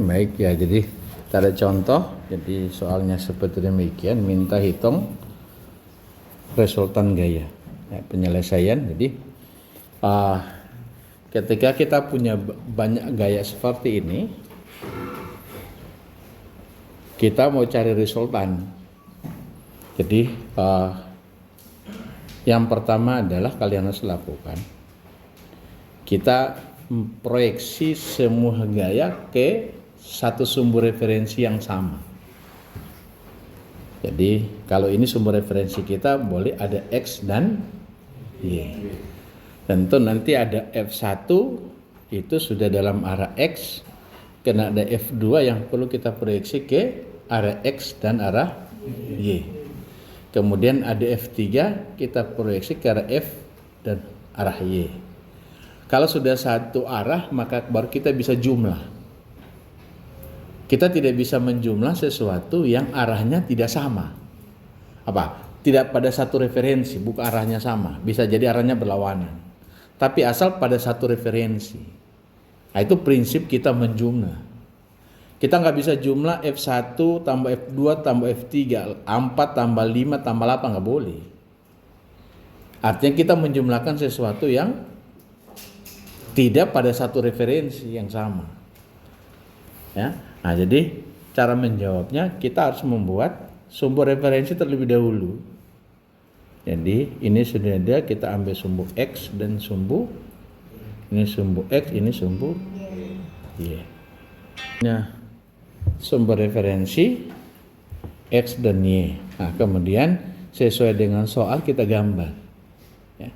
Baik ya, jadi kita ada contoh. Jadi soalnya seperti demikian, minta hitung resultan gaya ya, penyelesaian. Jadi ketika kita punya banyak gaya seperti ini, kita mau cari resultan. Jadi yang pertama adalah kalian harus lakukan, kita proyeksi semua gaya ke satu sumber referensi yang sama. Jadi kalau ini sumber referensi kita boleh ada X dan Y. Tentu nanti ada F1 itu sudah dalam arah X, karena ada F2 yang perlu kita proyeksi ke arah X dan arah Y. Kemudian ada F3 kita proyeksi ke arah F dan arah Y. Kalau sudah satu arah maka baru kita bisa jumlah. Kita tidak bisa menjumlah sesuatu yang arahnya tidak sama. Tidak pada satu referensi, bukan arahnya sama. Bisa jadi arahnya berlawanan. Tapi asal pada satu referensi. Nah, itu prinsip kita menjumlah. Kita nggak bisa jumlah F1 tambah F2 tambah F3, 4 tambah 5 tambah 8, nggak boleh. Artinya kita menjumlahkan sesuatu yang tidak pada satu referensi yang sama. Ya. Nah, jadi cara menjawabnya kita harus membuat sumber referensi terlebih dahulu. Jadi ini sudah ada, kita ambil sumbu X dan sumbu ini sumbu X, ini sumbu Y. Nah, sumber referensi X dan Y. Nah, kemudian sesuai dengan soal kita gambar. Ya.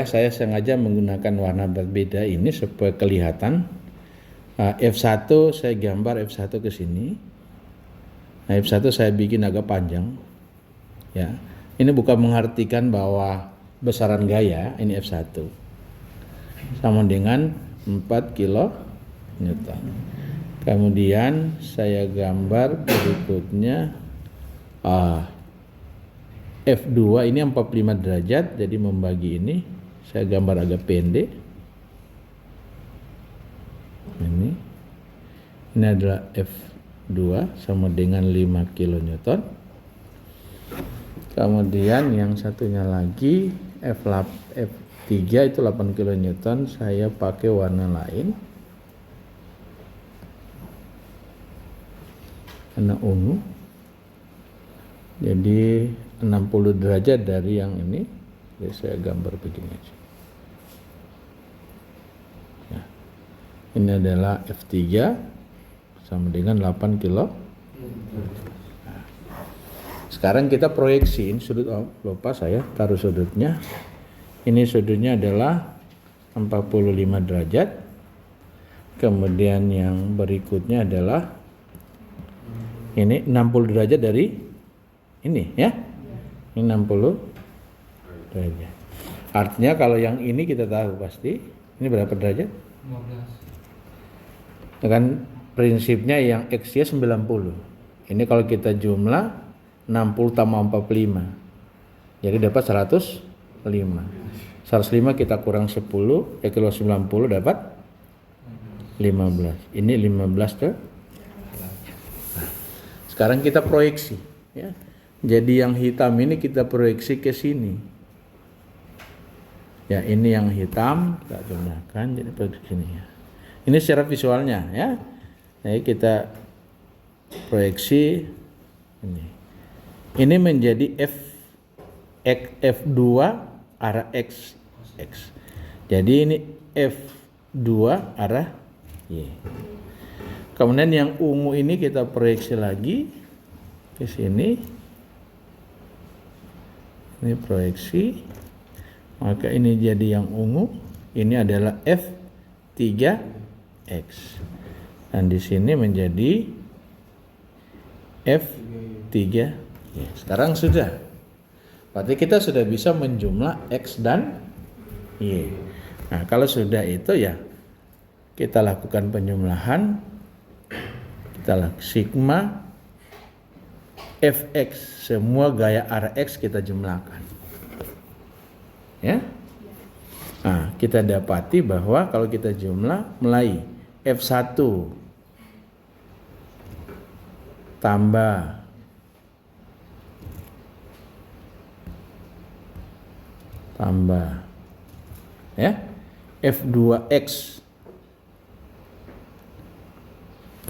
Saya sengaja menggunakan warna berbeda ini supaya kelihatan. F1 saya gambar F1 ke sini. Nah, F1 saya bikin agak panjang. Ya. Ini bukan mengartikan bahwa besaran gaya ini F1 sama dengan 4 kilo Newton. Kemudian saya gambar berikutnya F2 ini 45 derajat, jadi membagi ini saya gambar agak pendek. Ini adalah F2 sama dengan 5 kN. Kemudian yang satunya lagi F3 itu 8 kN, saya pakai warna lain. Warna ungu. Jadi 60 derajat dari yang ini. Jadi saya gambar begini aja. Ini adalah F3 sama dengan 8 kilo. Nah, sekarang kita proyeksiin sudut, lupa saya taruh sudutnya. Ini sudutnya adalah 45 derajat. Kemudian yang berikutnya adalah ini 60 derajat dari ini ya. Ini 60 derajat. Artinya kalau yang ini kita tahu pasti ini berapa derajat? 15. Dengan prinsipnya yang X-nya 90. Ini kalau kita jumlah 60 tambah 45. Jadi dapat 105. 105 kita kurang 10, kalau 90 dapat 15. Ini 15 tuh. Nah, sekarang kita proyeksi ya. Jadi yang hitam ini kita proyeksi ke sini. Ya, ini yang hitam kita gunakan jadi proyeksi sini ya. Ini secara visualnya ya. Nah, kita proyeksi ini. Ini menjadi F2 arah X. Jadi ini F2 arah Y. Kemudian yang ungu ini kita proyeksi lagi ke sini. Ini proyeksi. Maka ini jadi yang ungu. Ini adalah F3X. Dan di sini menjadi F3. Ya, sekarang sudah. Berarti kita sudah bisa menjumlah X dan Y. Nah, kalau sudah itu ya kita lakukan penjumlahan. Kita lakukan sigma Fx, semua gaya arah X kita jumlahkan. Ya. Nah, kita dapati bahwa kalau kita jumlah mulai F1 tambah ya F2X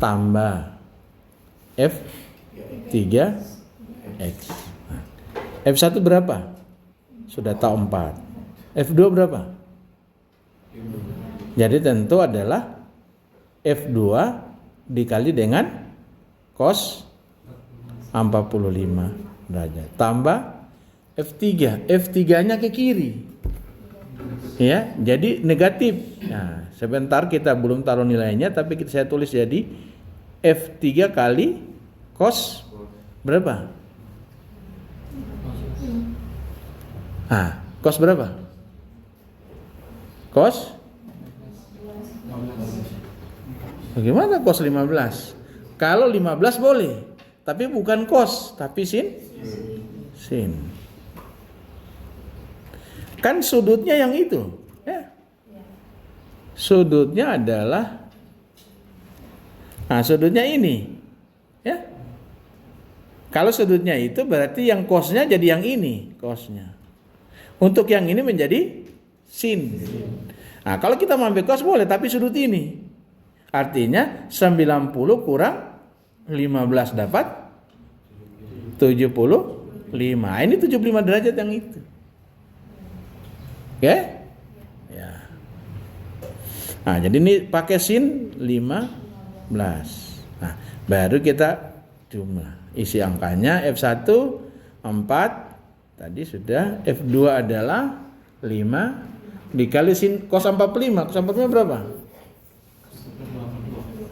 tambah F3X. F1 berapa? Sudah tahu 4. F2 berapa? Jadi tentu adalah F2 dikali dengan cos 45 derajat tambah F3. F3-nya ke kiri. Ya, jadi negatif. Nah, sebentar kita belum taruh nilainya tapi saya tulis jadi F3 kali cos berapa? Cos berapa? Cos? Bagaimana cos 15? Kalau 15 boleh, tapi bukan cos, tapi sin. Kan sudutnya yang itu, ya. Sudutnya adalah, sudutnya ini, ya. Kalau sudutnya itu berarti yang cosnya jadi yang ini, cosnya. Untuk yang ini menjadi sin. Nah, kalau kita mau ambil cos boleh, tapi sudut ini. Artinya 90 kurang 15 dapat 75. Ini 75 derajat yang itu. Oke? Ya. Nah, jadi ini pakai sin 15. Nah, baru kita jumlah. Isi angkanya F1 4. Tadi sudah. F2 adalah 5 dikali sin cos 45. Cos 45 berapa?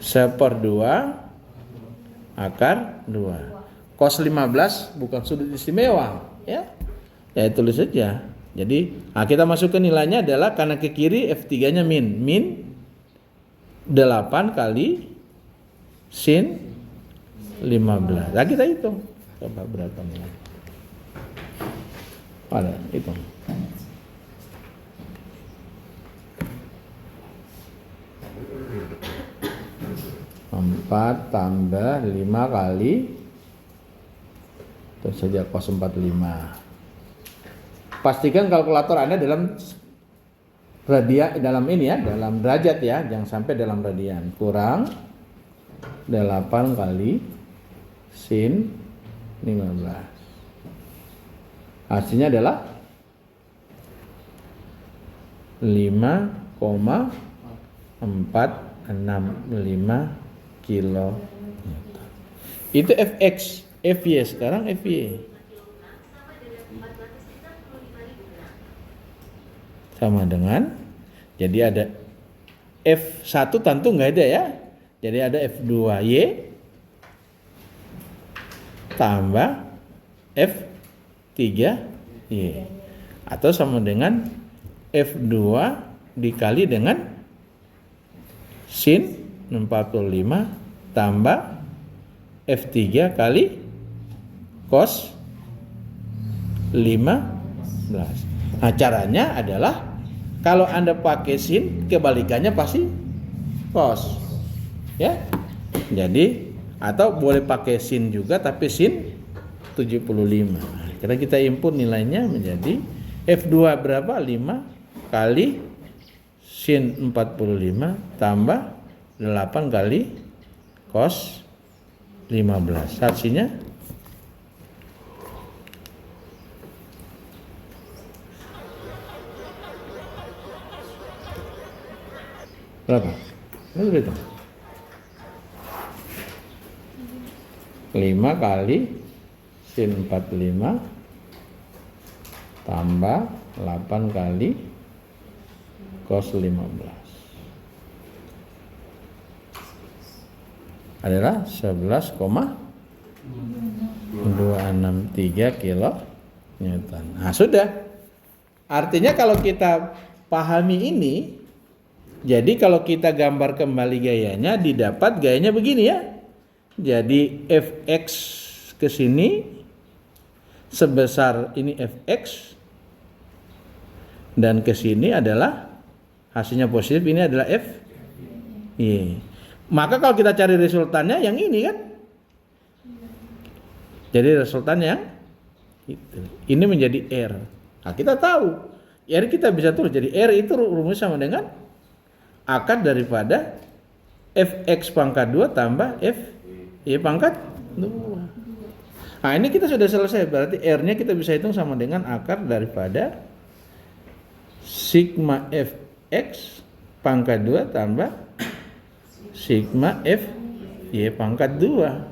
1/2 akar 2. Cos 15 bukan sudut istimewa, ya. Ya tulis saja. Jadi, kita masukkan nilainya adalah karena ke kiri F3-nya min 8 kali sin 15. Nah, kita hitung. Coba berapa nilai? Ada, hitung. 4 tambah 5 kali itu saja cos 45. Pastikan kalkulator Anda dalam dalam ini ya, dalam derajat ya, jangan sampai dalam radian. Kurang 8 kali sin 15. Hasilnya adalah 5,465 kilo. Itu Fx, Fy sekarang Fy. Sama dengan, jadi ada F1 tentu nggak ada ya. Jadi ada F2Y tambah F3Y. Atau sama dengan F2 dikali dengan sin 45 tambah F3 kali cos 15. Nah, caranya adalah kalau Anda pakai sin, kebalikannya pasti cos. Ya. Jadi atau boleh pakai sin juga tapi sin 75. Nah, kita input nilainya menjadi F2 berapa? 5 kali sin 45 tambah 8 kali cos 15. Hasilnya berapa? Ini hitung. 5 kali sin 45 tambah 8 kali cos 15 adalah 11,263 kilo Newton. Nah, sudah. Artinya kalau kita pahami ini, jadi kalau kita gambar kembali gayanya, didapat gayanya begini ya. Jadi Fx ke sini sebesar ini Fx dan ke sini adalah hasilnya positif, ini adalah Fy. Maka kalau kita cari resultannya yang ini kan, Jadi resultan yang itu. Ini menjadi R. Nah, kita tahu R kita bisa tulis. Jadi R itu rumus sama dengan akar daripada Fx pangkat 2 tambah Fy pangkat 2. Nah, ini kita sudah selesai. Berarti R-nya kita bisa hitung sama dengan akar daripada sigma Fx pangkat 2 tambah sigma Fy pangkat 2.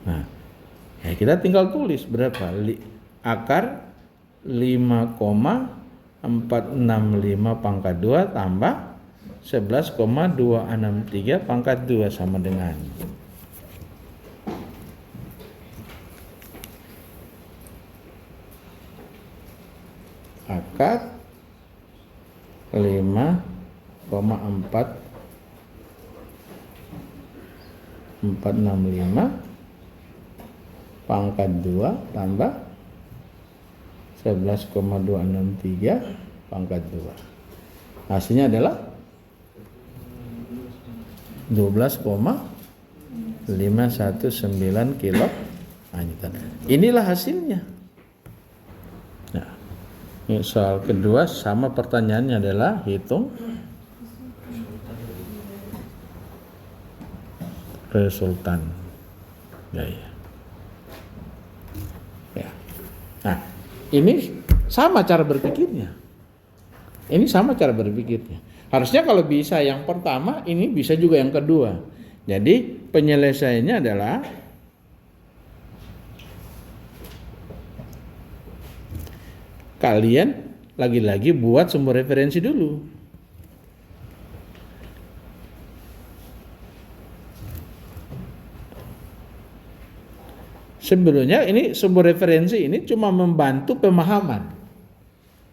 Nah, ya kita tinggal tulis berapa? Akar 5,465 pangkat 2 tambah 11,263 pangkat 2 sama dengan akar 5,465 pangkat 2 tambah 11,263 pangkat 2. Hasilnya adalah 12,519 kilo Newton. Inilah hasilnya. Nah, ini soal kedua sama pertanyaannya adalah hitung resultan. Ya. Nah, ini sama cara berpikirnya. Harusnya kalau bisa yang pertama, ini bisa juga yang kedua. Jadi penyelesaiannya adalah kalian lagi-lagi buat sumber referensi dulu. Sebenarnya ini sumber referensi ini cuma membantu pemahaman.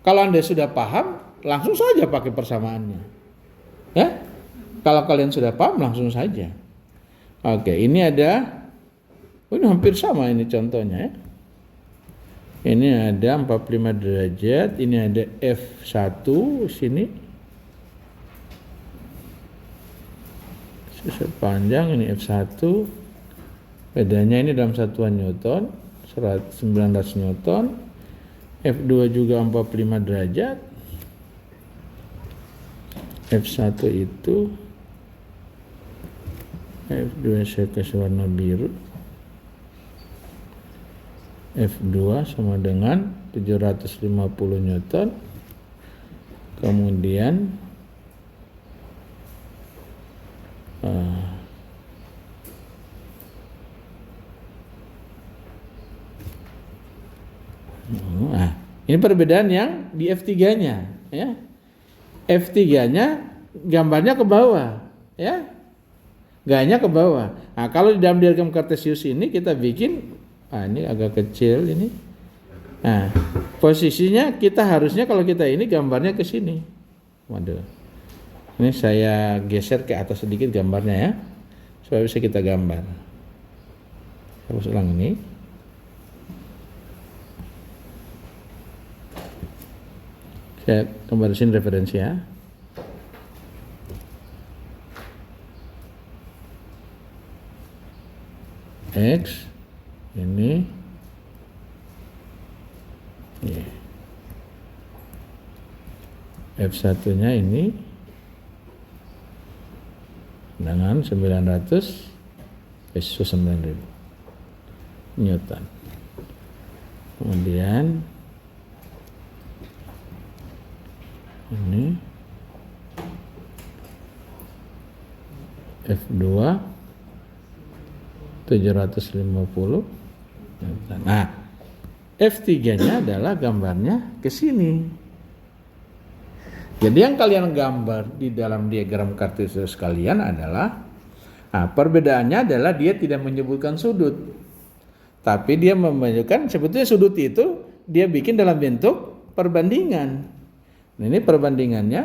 Kalau Anda sudah paham, langsung saja pakai persamaannya. Ya? Kalau kalian sudah paham, langsung saja. Oke, ini ini hampir sama ini contohnya ya. Ini ada 45 derajat, ini ada F1 sini. Sepanjang ini F1. Bedanya ini dalam satuan Newton, 19 Newton. F2 juga 45 derajat. F1 itu F2 saya kasih warna biru. F2 sama dengan 750 Newton. Kemudian ini perbedaan yang di F3-nya ya. F3-nya gambarnya ke bawah ya. Ganya ke bawah. Nah, kalau di dalam diagram Cartesius ini kita bikin ini agak kecil ini. Nah, posisinya kita harusnya kalau kita ini gambarnya ke sini. Waduh. Ini saya geser ke atas sedikit gambarnya ya. Supaya bisa kita gambar. Saya ulang ini. Saya gambar sini referensi ya. X ini F1 nya ini dengan 900 Newton. Kemudian ini F2 750. Nah, F3-nya adalah gambarnya ke sini. Jadi yang kalian gambar di dalam diagram Cartesius kalian adalah perbedaannya adalah dia tidak menyebutkan sudut. Tapi dia menunjukkan sebetulnya sudut itu dia bikin dalam bentuk perbandingan. Ini perbandingannya.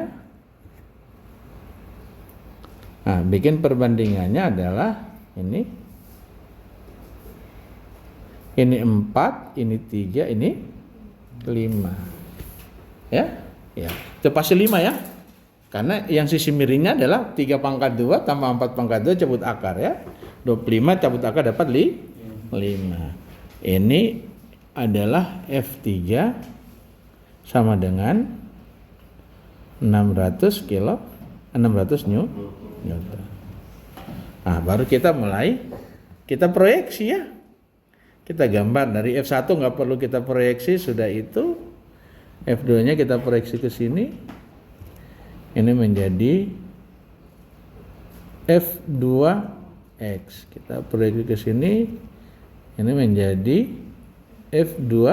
Nah, bikin perbandingannya adalah ini 4, ini 3, ini 5. Ya? Ya. Itu pasti 5 ya. Karena yang sisi miringnya adalah 3 pangkat 2 tambah 4 pangkat 2 cabut akar ya. 25 cabut akar dapat 5. Ini adalah F3 sama dengan 600 Newton. Nah, baru kita mulai kita proyeksi ya. Kita gambar dari F1 nggak perlu kita proyeksi, sudah itu. F2-nya kita proyeksi ke sini. Ini menjadi F2X. Kita proyeksi ke sini. Ini menjadi F2Y.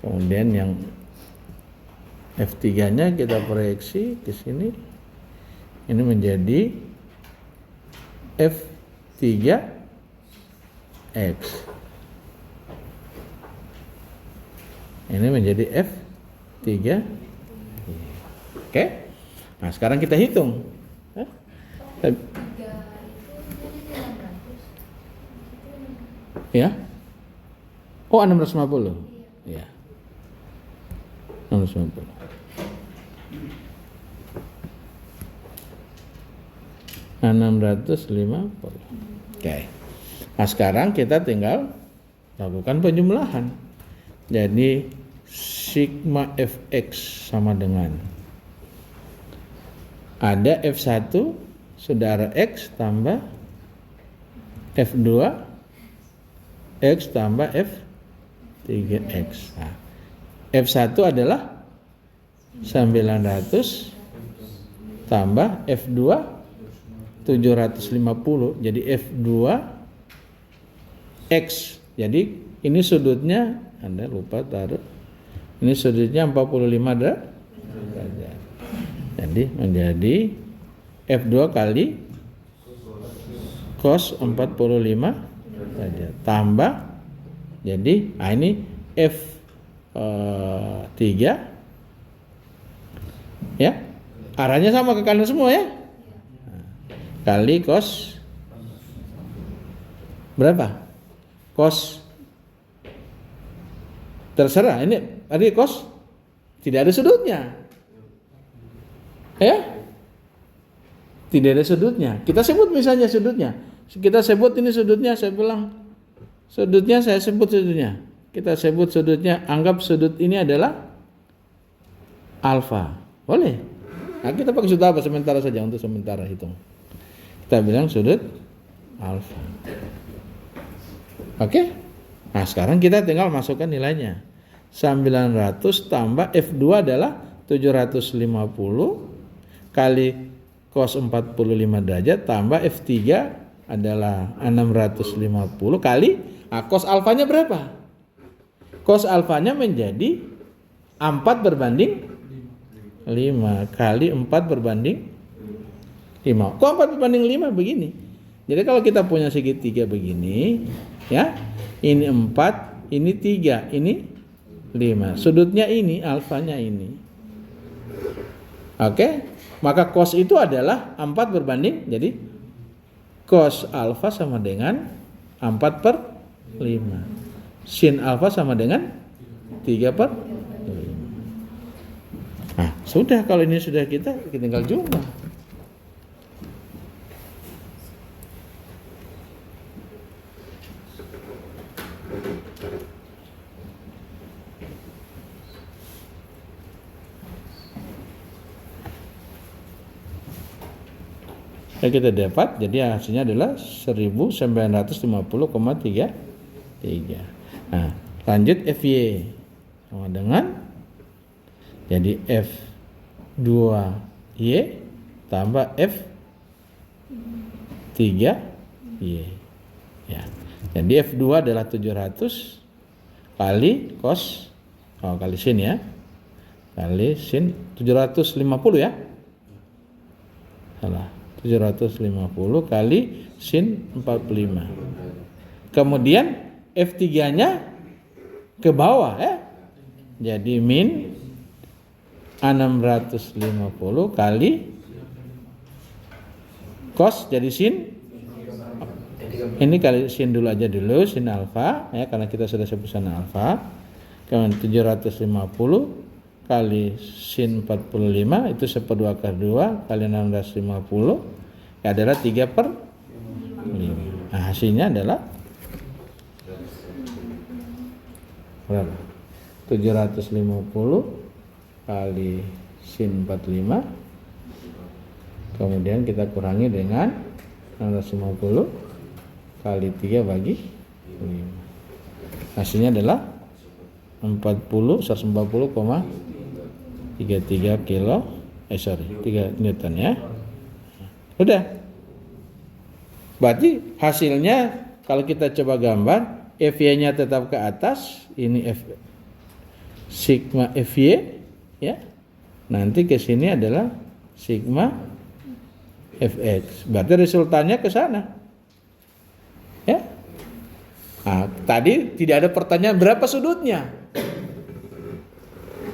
Kemudian yang F3-nya kita proyeksi ke sini. Ini menjadi F3X. Ini menjadi F3. Oke. Nah, sekarang kita hitung. Ya. Oh, 650. Ya. 650. Oke. Nah, sekarang kita tinggal lakukan penjumlahan. Jadi sigma fx sama dengan ada F1 saudara X tambah F2 X tambah F3X. Nah, F1 adalah 900 tambah F2 750. Jadi F2 X. Jadi ini sudutnya, Anda lupa taruh. Ini sudutnya 45 derajat. Jadi menjadi F2 kali cos 45 derajat tambah, jadi ini F3 ya, arahnya sama ke kanan semua ya, kali cos berapa? Cos terserah, ini tadi cos tidak ada sudutnya ya, tidak ada sudutnya. Kita sebut misalnya sudutnya, kita sebut ini sudutnya, saya bilang sudutnya, saya sebut sudutnya, kita sebut sudutnya, anggap sudut ini adalah alfa, boleh. Nah, kita pakai sudut apa sementara saja, untuk sementara hitung kita bilang sudut alfa. Oke. Nah, sekarang kita tinggal masukkan nilainya. 900 tambah F2 adalah 750 kali cos 45 derajat tambah F3 adalah 650 kali cos alfanya berapa? Cos alfanya menjadi 4 berbanding 5 kali 4 berbanding 5. Kok 4 berbanding 5 begini? Jadi kalau kita punya segitiga begini ya, ini 4, ini 3, ini 5. Sudutnya ini, alfanya ini. Oke, maka cos itu adalah 4 berbanding, jadi cos alfa sama dengan 4 per 5. Sin alfa sama dengan 3 per 5. Nah, sudah, kalau ini sudah kita tinggal jumlah. Kita dapat, jadi hasilnya adalah 1950,33. Nah, lanjut FY sama dengan, jadi F2Y tambah F3Y ya. Jadi F2 adalah 700 kali cos, kali sin ya, kali sin 750 ya, salah, 750 kali sin 45. Kemudian F3-nya ke bawah ya. Jadi min 650 kali cos, jadi sin. Ini kali sin dulu aja dulu, sin alfa ya, karena kita sudah sebut sin alfa. Kemudian 750 kali sin 45 itu 1/2 akar 2 kali 650 adalah 3/5. Nah, hasilnya adalah berapa? 750 kali sin 45, kemudian kita kurangi dengan 650 kali 3 bagi 5. Hasilnya adalah 140,33 kilo 3 Newton ya. Udah. Berarti hasilnya kalau kita coba gambar, FY-nya tetap ke atas, ini sigma FY ya. Nanti ke sini adalah sigma Fx. Berarti resultannya ke sana. Ya. Nah, tadi tidak ada pertanyaan berapa sudutnya.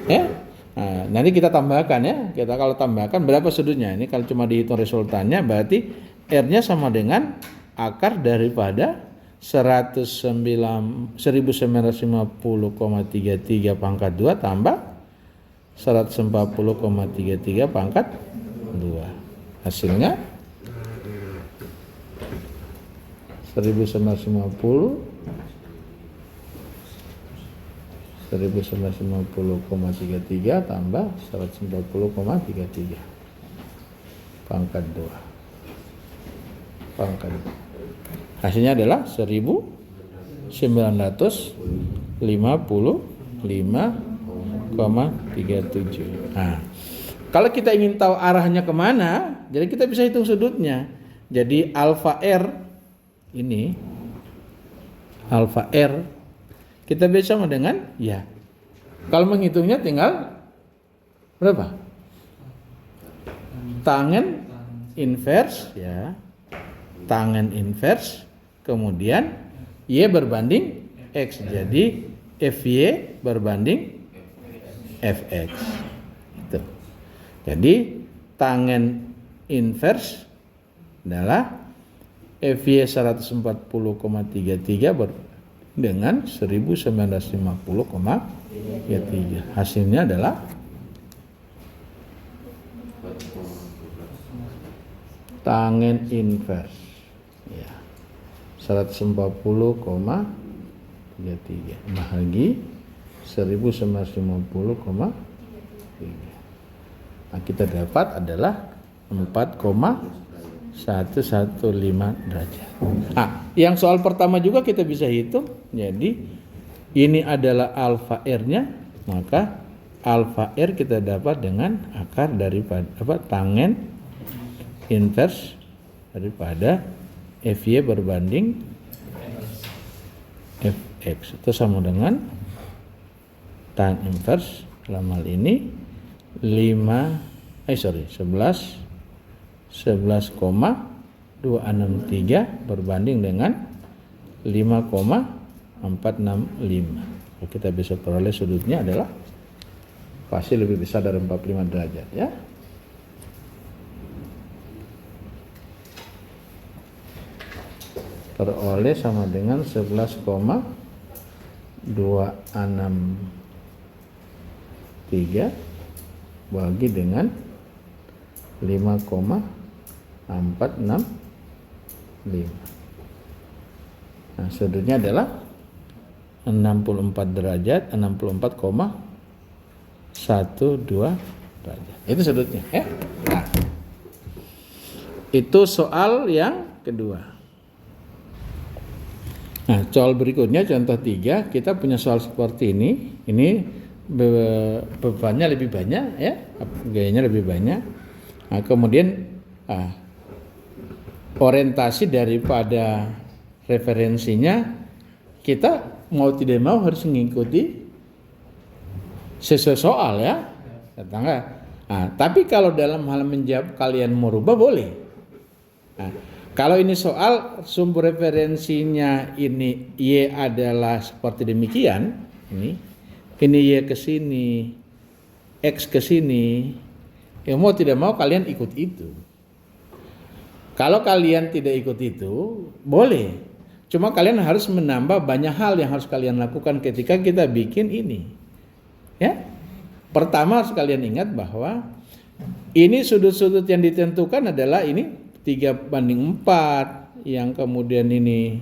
Ya. Nah, nanti kita tambahkan ya. Kita kalau tambahkan berapa sudutnya. Ini kalau cuma dihitung resultannya berarti R-nya sama dengan akar daripada 1950,33 pangkat 2 tambah 140,33 pangkat 2. Hasilnya 1950,33 tambah 140,33 pangkat 2 pangkat 2. Hasilnya adalah 1955,37. Nah, kalau kita ingin tahu arahnya kemana, jadi kita bisa hitung sudutnya. Jadi alfa R ini, alfa R kita bisa sama dengan ya. Kalau menghitungnya tinggal berapa? Tangen inverse ya. Tangen inverse kemudian Y berbanding X. Jadi FY berbanding Fx. Itu. Jadi tangen inverse adalah FY 140,33 dengan 1950,33. Hasilnya adalah tangen inverse ya 140,33 bahagi 1950,3. Nah, kita dapat adalah 4,115 derajat. Nah, yang soal pertama juga kita bisa hitung. Jadi ini adalah alfa R-nya, maka alfa R kita dapat dengan akar daripada tangen inverse daripada FY berbanding Fx. Itu sama dengan tan inverse dalam hal ini 11,263 berbanding dengan 5,465. Kita bisa peroleh sudutnya adalah pasti lebih besar dari 45 derajat ya. Peroleh sama dengan 11,263 bagi dengan 5,465. Nah, sudutnya adalah 64 derajat, 64,12 derajat. Itu sudutnya ya. Nah, itu soal yang kedua. Nah, soal berikutnya contoh 3, kita punya soal seperti ini. Ini bebannya lebih banyak ya, gayanya lebih banyak. Nah, kemudian orientasi daripada referensinya kita mau tidak mau harus mengikuti sesuai soal ya. Nah, tapi kalau dalam hal menjawab kalian mau rubah boleh. Nah, kalau ini soal sumber referensinya ini Y adalah seperti demikian, ini Y ke sini, X ke sini, ya mau tidak mau kalian ikut itu. Kalau kalian tidak ikut itu, boleh. Cuma kalian harus menambah banyak hal yang harus kalian lakukan ketika kita bikin ini. Ya. Pertama sekalian ingat bahwa ini sudut-sudut yang ditentukan adalah ini 3:4, yang kemudian ini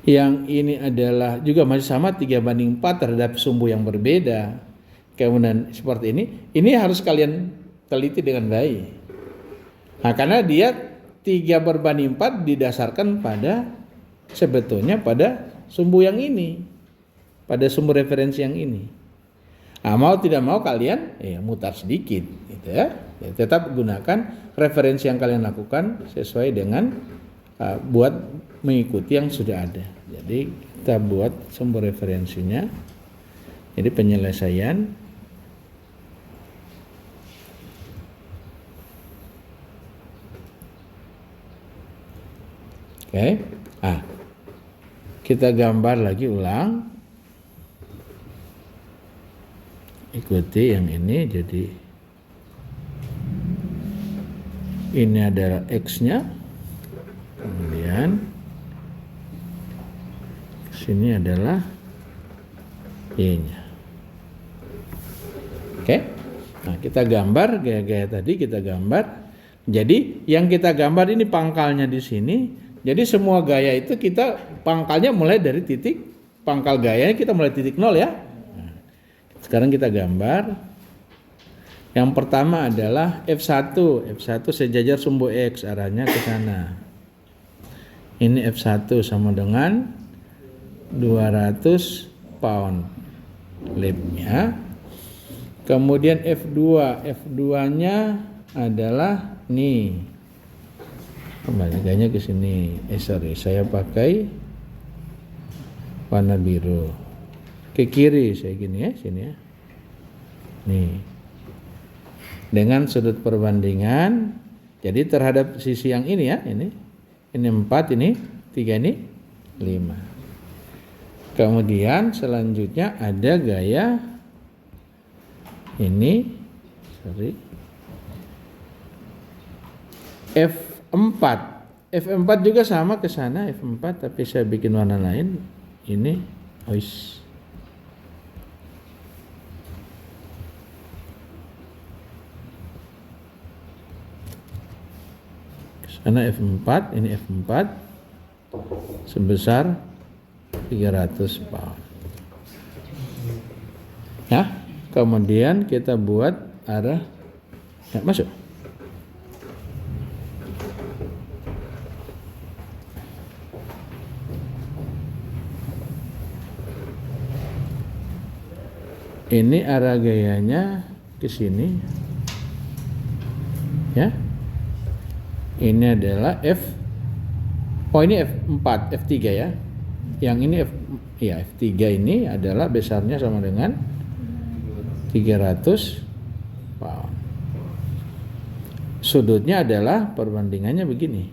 yang ini adalah juga masih sama 3:4 terhadap sumbu yang berbeda. Kemudian seperti ini harus kalian teliti dengan baik. Nah, karena dia 3:4 didasarkan pada sebetulnya pada sumbu yang ini, pada sumber referensi yang ini. Nah, mau tidak mau kalian mutar sedikit gitu ya. Tetap gunakan referensi yang kalian lakukan sesuai dengan buat mengikuti yang sudah ada. Jadi kita buat sumber referensinya. Jadi penyelesaian oke. Kita gambar lagi ulang. Ikuti yang ini, jadi ini adalah X-nya, kemudian sini adalah Y-nya. Oke. Nah, kita gambar gaya-gaya tadi, kita gambar. Jadi yang kita gambar ini pangkalnya di sini. Jadi semua gaya itu kita pangkalnya mulai dari titik, pangkal gayanya kita mulai titik 0 ya. Sekarang kita gambar. Yang pertama adalah F1 sejajar sumbu X, arahnya ke sana. Ini F1 sama dengan 200 pound labnya. Kemudian F2-nya adalah nih. Kembalikannya ke sini. Saya pakai warna biru. Ke kiri saya gini ya, sini ya. Nih. Dengan sudut perbandingan, jadi terhadap sisi yang ini ya, ini 4, ini 3, ini 5. Kemudian selanjutnya ada gaya ini, F4. F4 juga sama ke sana, F4, tapi saya bikin warna lain. Ini karena F4, ini F4 sebesar 300 pound. Ya, kemudian kita buat arah masuk. Ini arah gayanya ke sini. Ya. Ini adalah ini F4, F3 ya. Yang ini F3 ini adalah besarnya sama dengan 300 pound. Sudutnya adalah perbandingannya begini.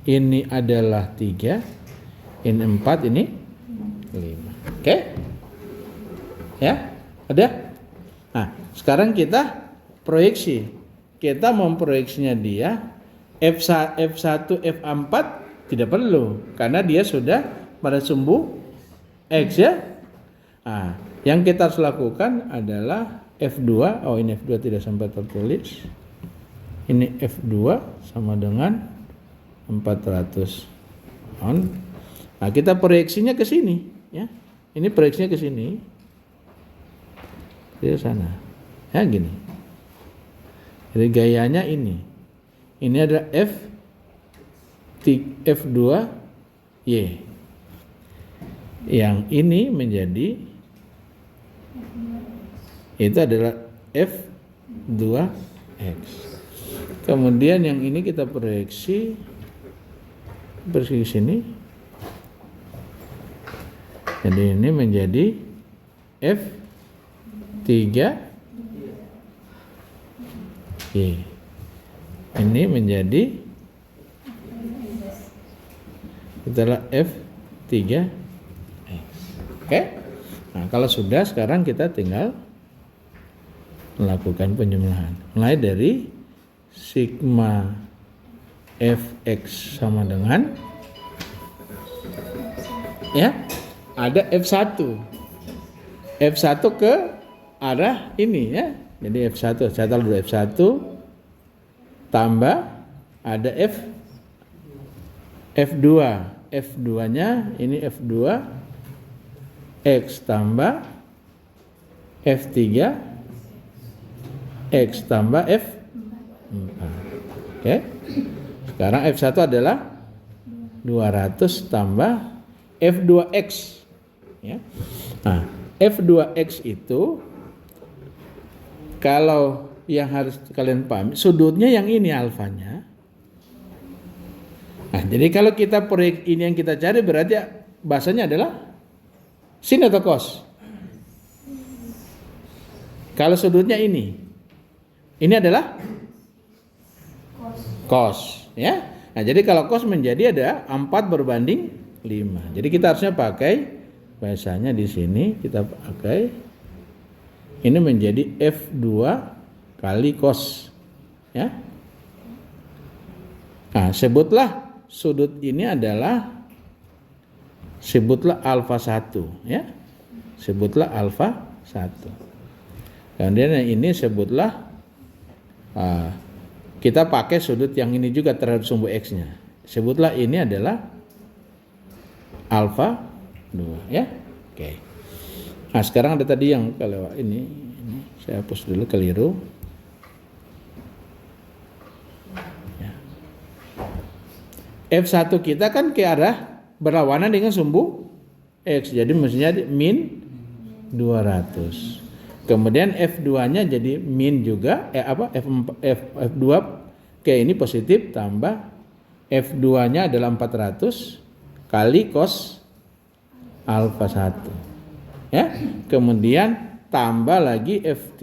Ini adalah 3, ini 4, ini 5. Oke? Ya? Ada? Nah, sekarang kita proyeksi. Kita memproyeksinya dia F1, F4 tidak perlu karena dia sudah pada sumbu X ya. Nah, yang kita harus lakukan adalah F2. Ini F2 tidak sampai tertulis. Ini F2 sama dengan 400 pound. Nah, kita proyeksinya ke sini ya. Ini proyeksinya ke sini. Ke sana. Ya gini. Jadi gayanya ini. Ini ada F2 Y. Yang ini menjadi itu adalah F2X. Kemudian yang ini kita proyeksi bersih sini. Jadi ini menjadi F3Y. Ini menjadi adalah F3X. Oke? Nah, kalau sudah sekarang kita tinggal melakukan penjumlahan. Mulai dari sigma Fx sama dengan ya ada F1. F1 ke arah ini ya. Jadi F1, saya taruh dulu F1 tambah ada F2. F2-nya ini F2 X tambah F3 X tambah F4. Oke. Sekarang F1 adalah 200 tambah F2X ya. Nah, F2X itu kalau yang harus kalian pahami sudutnya yang ini alfanya. Nah, jadi kalau kita proyek ini yang kita cari berarti bahasanya adalah sin atau cos. Kalau sudutnya ini adalah cos ya. Nah, jadi kalau cos menjadi ada 4 berbanding 5. Jadi kita harusnya pakai bahasanya di sini kita pakai ini menjadi F2 kali cos ya. Nah, sebutlah sudut ini adalah sebutlah alfa 1 ya. Sebutlah alfa 1. Kemudian yang ini sebutlah kita pakai sudut yang ini juga terhadap sumbu X-nya. Sebutlah ini adalah alfa 2 ya. Oke. Nah, sekarang ada tadi yang kalau ini saya hapus dulu keliru. F1 kita kan ke arah berlawanan dengan sumbu X. Jadi mestinya min 200. Kemudian F2-nya jadi min juga F2 ke ini positif tambah F2-nya adalah 400 kali cos alfa 1. Ya. Kemudian tambah lagi F3.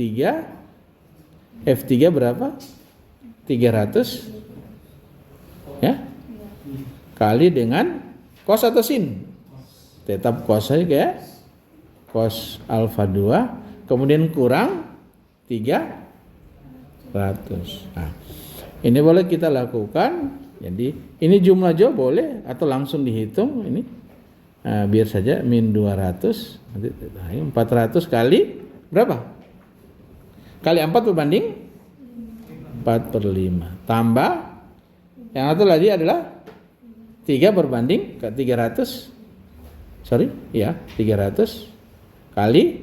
F3 berapa? 300 ya. Kali dengan cos atau sin. Tetap cos saja ya. Cos alfa 2 kemudian kurang 300. Nah, ini boleh kita lakukan. Jadi ini jumlah jauh boleh atau langsung dihitung ini. Nah, biar saja min 200 nanti 400 kali berapa? Kali 4 berbanding 4/5 tambah yang satu lagi adalah 3 berbanding ke 300 kali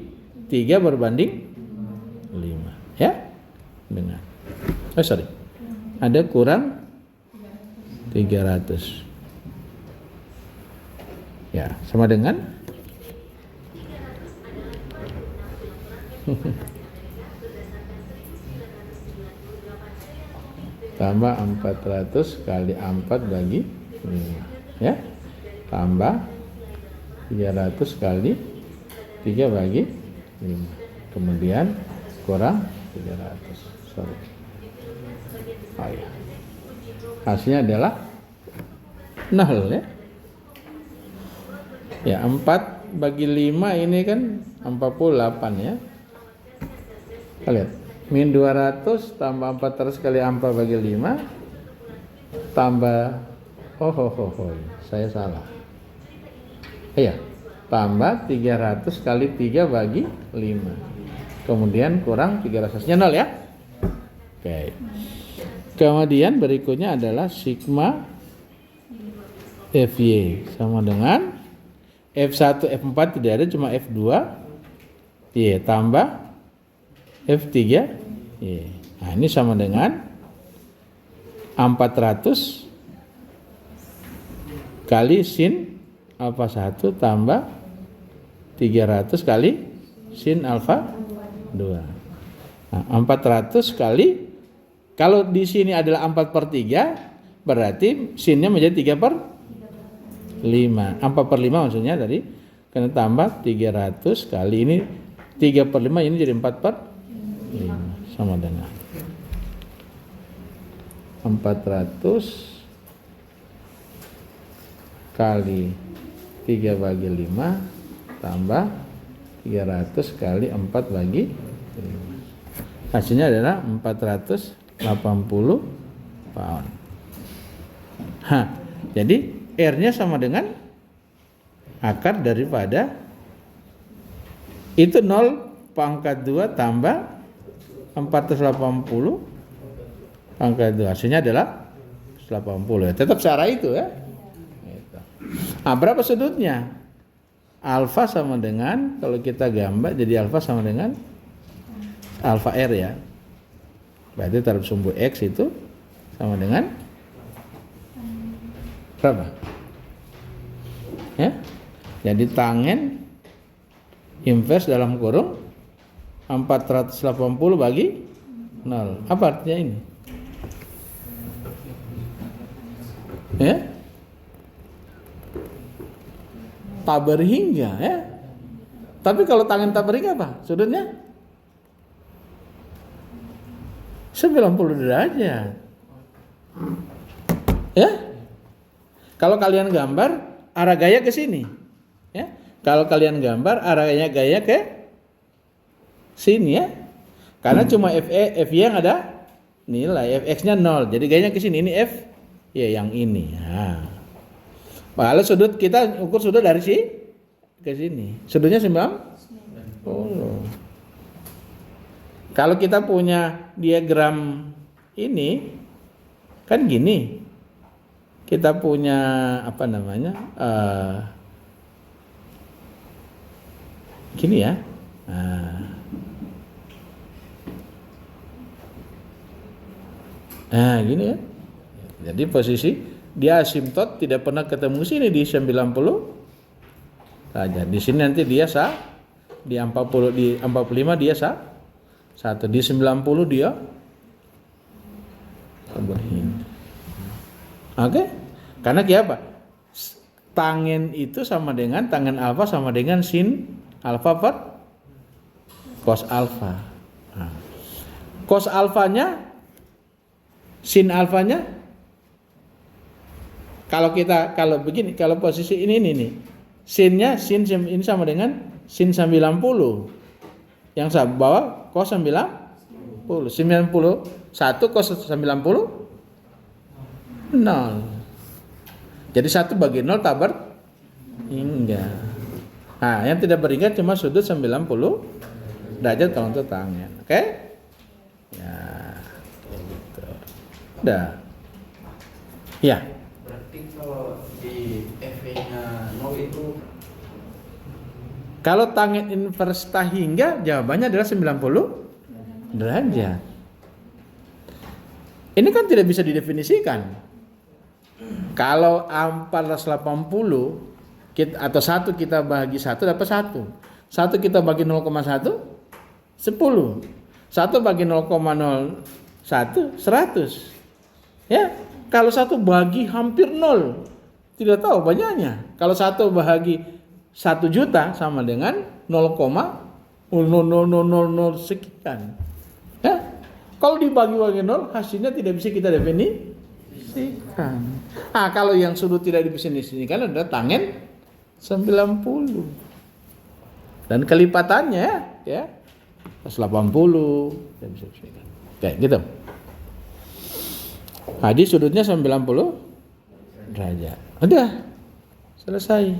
3 berbanding 5 ya dengan ada kurang 300 ya sama dengan tambah 400 kali 4 bagi 5 ya tambah 300 kali 3 bagi 5 kemudian kurang 300 ya. Hasilnya adalah 0 ya 4 bagi 5 ini kan 48 ya. Kita lihat min 200 tambah 400 kali 4 bagi 5 tambah saya salah. Iya, tambah 300 kali 3 bagi 5. Kemudian kurang 300-nya 0 ya. Oke. Kemudian berikutnya adalah sigma Fy sama dengan F1 F4 tidak ada cuma F2 Y tambah F3 Y. Nah, ini sama dengan 400 kali sin alfa 1 tambah 300 kali sin alfa 2. Nah, 400 kali kalau di sini adalah 4/3 berarti sinnya menjadi 3/5. 4/5 maksudnya tadi kena tambah 300 kali ini 3/5 ini jadi 4/5 sama dengan 400 kali 3 bagi 5 tambah 300 kali 4 bagi 5. Hasilnya adalah 480 pound. Jadi R-nya sama dengan akar daripada itu 0 pangkat 2 tambah 480 pangkat 2. Hasilnya adalah 80 ya. Tetap cara itu ya. Gitu. Nah, berapa sudutnya? Alfa sama dengan, kalau kita gambar jadi alfa sama dengan alfa R ya. Berarti taruh sumbu X itu sama dengan berapa? Ya. Jadi tangen inverse dalam kurung 480 bagi 0. Apa artinya ini? Ya. Taber hingga ya. Tapi kalau tangen taber hingga apa? Sudutnya 90 derajat. Ya. Kalau kalian gambar arah gaya ke sini. Ya. Kalau kalian gambar arahnya gaya ke sini ya. Karena cuma F yang ada nilai, Fx-nya 0. Jadi gayanya ke sini. Ini F ya yang ini. Nah. Kalau sudut kita ukur sudut dari sini ke sini. Sudutnya 90. Kalau kita punya diagram ini kan gini. Kita punya apa namanya? Gini ya. Nah, gini ya. Jadi posisi dia asimtot tidak pernah ketemu sini di 90 saja. Di sini nanti dia di 40 di 45 dia satu, di 90 dia berhenti. Oke? Karena apa? Tangen itu sama dengan tangen alfa sama dengan sin alfa per cos alfa. Nah, cos alfanya sin alfanya kalau begini, kalau posisi ini nih. Sinnya sin ini sama dengan sin 90. Yang saya bawa cos 90. 91 cos 90 0. Jadi 1 bagi 0 tabar hingga. Nah, yang tidak berhingga cuma sudut 90 derajat kalau untuk tangan. Oke? Ya. Gitu. Udah. Ya. Berarti kalau di FV-nya 0 itu kalau tangen inverse hingga jawabannya adalah 90 derajat. Ini kan tidak bisa didefinisikan. Kalau 480 atau 1 kita bagi 1 dapat 1. 1 kita bagi 0,1 10. 1 bagi 0,01 100. Ya, kalau 1 bagi hampir 0 tidak tahu banyaknya. Kalau 1 bahagi 1 juta sama dengan 0,0000 sekian. Ya, kalau dibagi-bagi 0 hasilnya tidak bisa kita definisikan. Ah, kalau yang sudut tidak didefinisikan adalah tangen 90. Dan kelipatannya ya 180 tidak bisa definisikan. Kayak gitu. Jadi sudutnya 90 derajat. Udah selesai.